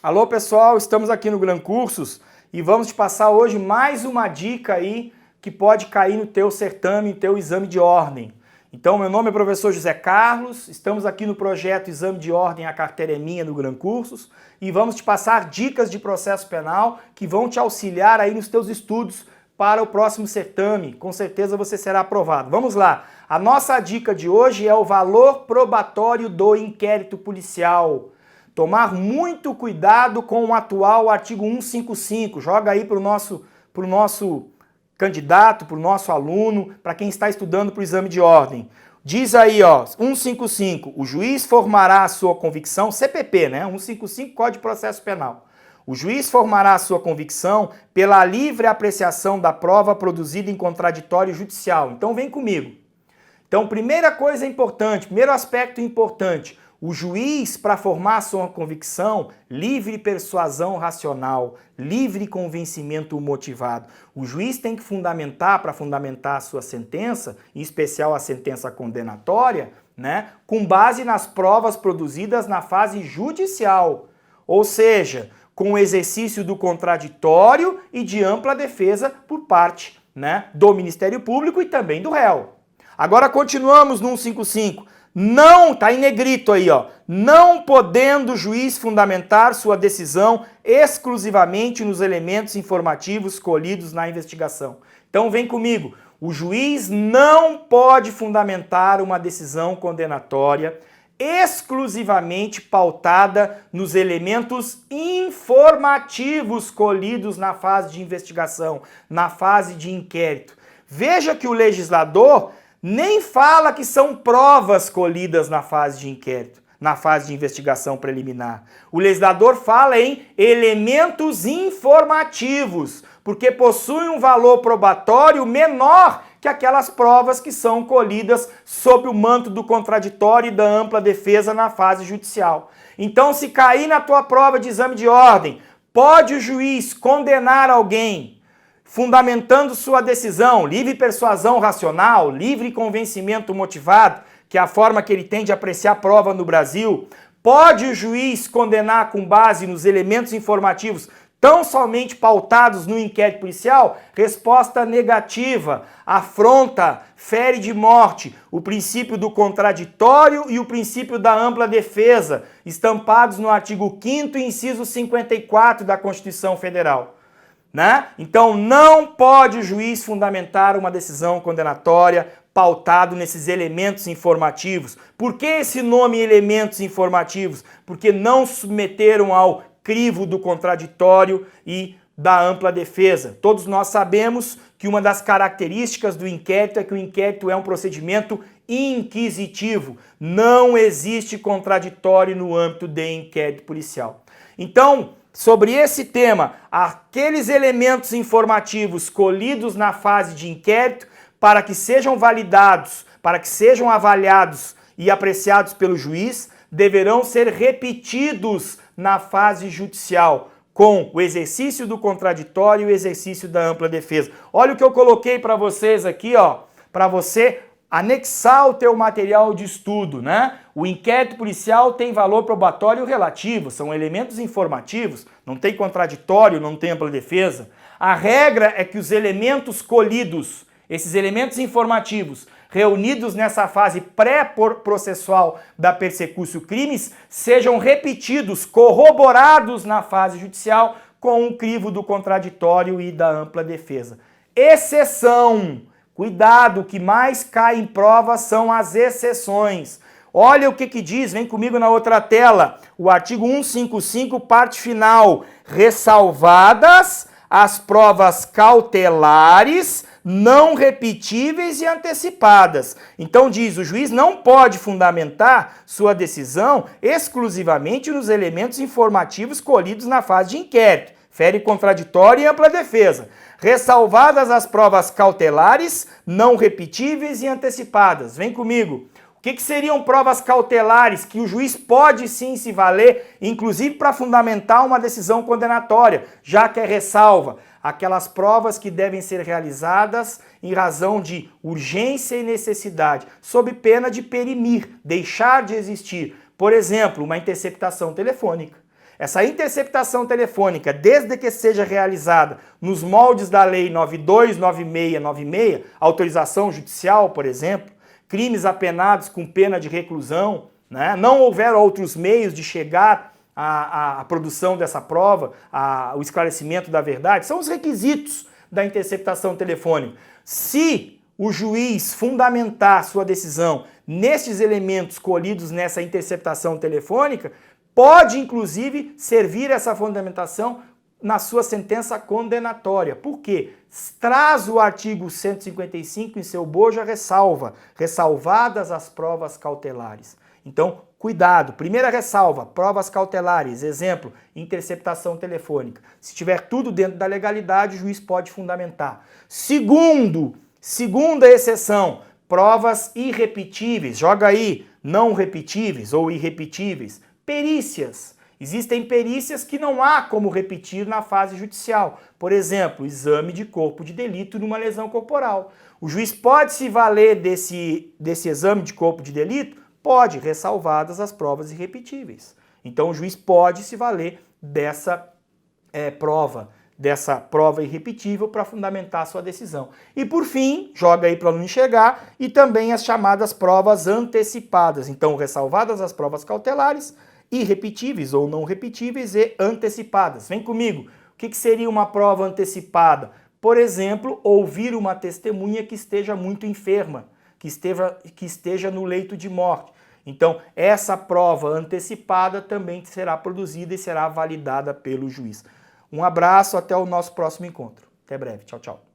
Alô pessoal, estamos aqui no Gran Cursos e vamos te passar hoje mais uma dica aí que pode cair no teu certame, no teu exame de ordem. Então, meu nome é professor José Carlos, estamos aqui no projeto Exame de Ordem, a carteira é minha no Gran Cursos e vamos te passar dicas de processo penal que vão te auxiliar aí nos teus estudos para o próximo certame. Com certeza você será aprovado. Vamos lá, a nossa dica de hoje é o valor probatório do inquérito policial. Tomar muito cuidado com o atual artigo 155, joga aí para o nosso candidato, para o nosso aluno, para quem está estudando para o exame de ordem. Diz aí, ó, 155, o juiz formará a sua convicção, CPP, né? 155, Código de Processo Penal. O juiz formará a sua convicção pela livre apreciação da prova produzida em contraditório judicial. Então vem comigo. Então, primeira coisa importante, primeiro aspecto importante, o juiz, para formar sua convicção, livre persuasão racional, livre convencimento motivado. O juiz tem que fundamentar, para fundamentar a sua sentença, em especial a sentença condenatória, né, com base nas provas produzidas na fase judicial. Ou seja, com o exercício do contraditório e de ampla defesa por parte, né, do Ministério Público e também do réu. Agora continuamos no 155. Não, tá em negrito aí, ó. Não podendo o juiz fundamentar sua decisão exclusivamente nos elementos informativos colhidos na investigação. Então vem comigo. O juiz não pode fundamentar uma decisão condenatória exclusivamente pautada nos elementos informativos colhidos na fase de investigação, na fase de inquérito. Veja que o legislador nem fala que são provas colhidas na fase de inquérito, na fase de investigação preliminar. O legislador fala em elementos informativos, porque possuem um valor probatório menor que aquelas provas que são colhidas sob o manto do contraditório e da ampla defesa na fase judicial. Então, se cair na tua prova de exame de ordem, pode o juiz condenar alguém fundamentando sua decisão, livre persuasão racional, livre convencimento motivado, que é a forma que ele tem de apreciar a prova no Brasil, pode o juiz condenar com base nos elementos informativos tão somente pautados no inquérito policial? Resposta negativa, afronta, fere de morte o princípio do contraditório e o princípio da ampla defesa, estampados no artigo 5º, inciso 54 da Constituição Federal. Né? Então não pode o juiz fundamentar uma decisão condenatória pautado nesses elementos informativos. Por que esse nome elementos informativos? Porque não submeteram ao crivo do contraditório e da ampla defesa. Todos nós sabemos que uma das características do inquérito é que o inquérito é um procedimento inquisitivo. Não existe contraditório no âmbito de inquérito policial. Então, sobre esse tema, aqueles elementos informativos colhidos na fase de inquérito, para que sejam validados, para que sejam avaliados e apreciados pelo juiz, deverão ser repetidos na fase judicial, com o exercício do contraditório e o exercício da ampla defesa. Olha o que eu coloquei para vocês aqui, ó, para você anexar o teu material de estudo, né? O inquérito policial tem valor probatório relativo, são elementos informativos, não tem contraditório, não tem ampla defesa. A regra é que os elementos colhidos, esses elementos informativos, reunidos nessa fase pré-processual da persecução crimes, sejam repetidos, corroborados na fase judicial com o crivo do contraditório e da ampla defesa. Exceção. Cuidado, o que mais cai em prova são as exceções. Olha o que diz, vem comigo na outra tela, o artigo 155, parte final, ressalvadas as provas cautelares, não repetíveis e antecipadas. Então diz, o juiz não pode fundamentar sua decisão exclusivamente nos elementos informativos colhidos na fase de inquérito, fere contraditório e ampla defesa. Ressalvadas as provas cautelares, não repetíveis e antecipadas. Vem comigo. que seriam provas cautelares que o juiz pode sim se valer, inclusive para fundamentar uma decisão condenatória, já que é ressalva? Aquelas provas que devem ser realizadas em razão de urgência e necessidade, sob pena de perimir, deixar de existir. Por exemplo, uma interceptação telefônica. Essa interceptação telefônica, desde que seja realizada nos moldes da Lei 929696, autorização judicial, por exemplo, crimes apenados com pena de reclusão, né? Não houver outros meios de chegar à produção dessa prova, o esclarecimento da verdade, são os requisitos da interceptação telefônica. Se o juiz fundamentar sua decisão nestes elementos colhidos nessa interceptação telefônica, pode inclusive servir essa fundamentação na sua sentença condenatória. Por quê? Traz o artigo 155 em seu bojo a ressalva, ressalvadas as provas cautelares. Então, cuidado. Primeira ressalva, provas cautelares. Exemplo, interceptação telefônica. Se tiver tudo dentro da legalidade, o juiz pode fundamentar. Segunda exceção, provas irrepetíveis. Joga aí, não repetíveis ou irrepetíveis. Perícias. Existem perícias que não há como repetir na fase judicial. Por exemplo, exame de corpo de delito numa lesão corporal. O juiz pode se valer desse exame de corpo de delito? Pode, ressalvadas as provas irrepetíveis. Então o juiz pode se valer dessa prova irrepetível para fundamentar a sua decisão. E por fim, joga aí para não enxergar, e também as chamadas provas antecipadas. Então, ressalvadas as provas cautelares, irrepetíveis ou não repetíveis e antecipadas. Vem comigo. O que seria uma prova antecipada? Por exemplo, ouvir uma testemunha que esteja muito enferma, que esteja no leito de morte. Então, essa prova antecipada também será produzida e será validada pelo juiz. Um abraço, até o nosso próximo encontro. Até breve. Tchau, tchau.